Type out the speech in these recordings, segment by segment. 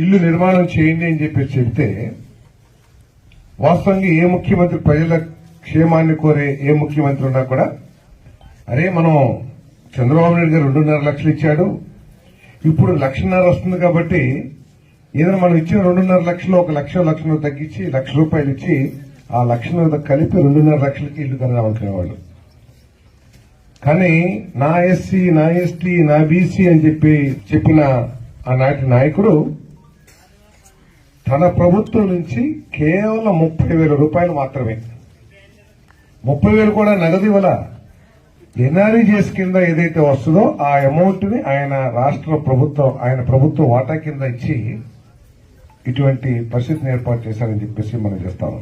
ఇల్లు నిర్మాణం చేయండి అని చెప్పి చెప్తే వాస్తవంగా ఏ ముఖ్యమంత్రి ప్రజల క్షేమాన్ని కోరే ఏ ముఖ్యమంత్రి ఉన్నా కూడా అరే మనం చంద్రబాబు నాయుడు గారు 2.5 లక్షలు ఇచ్చాడు, ఇప్పుడు 1,50,000 వస్తుంది కాబట్టి ఏదైనా మనం ఇచ్చిన 2.5 లక్షలు 1,00,000 తగ్గించి 1,00,000 రూపాయలు ఇచ్చి ఆ 1,00,000 కలిపి 2.5 లక్షలకి ఇల్లు కడదామనుకునేవాళ్ళు. కానీ నా ఎస్సీ, నా ఎస్టీ, నా బీసీ అని చెప్పిన ఆనాటి నాయకుడు తన ప్రభుత్వం నుంచి కేవలం 30,000 రూపాయలు మాత్రమే, 30,000 కూడా నగదు ఇవ్వాల, ఎన్ఆర్ఈజీఎస్ కింద ఏదైతే వస్తుందో ఆ అమౌంట్ ని ఆయన రాష్ట్ర ప్రభుత్వం ఆయన ప్రభుత్వ వాటా కింద ఇచ్చి ఇటువంటి పరిస్థితిని ఏర్పాటు చేశారని చెప్పేసి మనం చేస్తాము.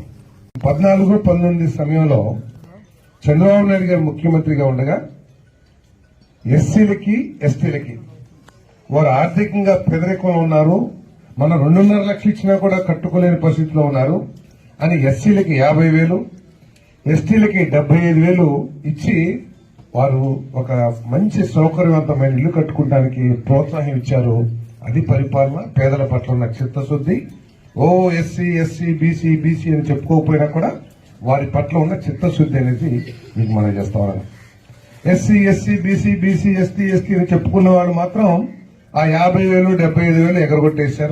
14-19 సమయంలో చంద్రబాబు నాయుడు గారు ముఖ్యమంత్రిగా ఉండగా ఎస్సీలకి, ఎస్టీలకి వారు ఆర్థికంగా పేదరికంలో ఉన్నారు, మన 2.5 లక్షలు ఇచ్చినా కూడా కట్టుకోలేని పరిస్థితిలో ఉన్నారు అని ఎస్సీలకి 50,000, ఎస్టీలకి 75,000 ఇచ్చి వారు ఒక మంచి సౌకర్యవంతమైన ఇల్లు కట్టుకోవడానికి ప్రోత్సాహం ఇచ్చారు. అది పరిపాలన. పేదల పట్ల ఉన్న చిత్తశుద్ది. ఎస్సీ బీసీ అని చెప్పుకోకపోయినా కూడా వారి పట్ల ఉన్న చిత్తశుద్ది అనేది మీకు మనం చేస్తా ఉన్నాం. ఎస్సీ బీసీ ఎస్టీ అని చెప్పుకున్న వాళ్ళు మాత్రం ఆ 50,000 75,000 ఎగరగొట్టేశారు.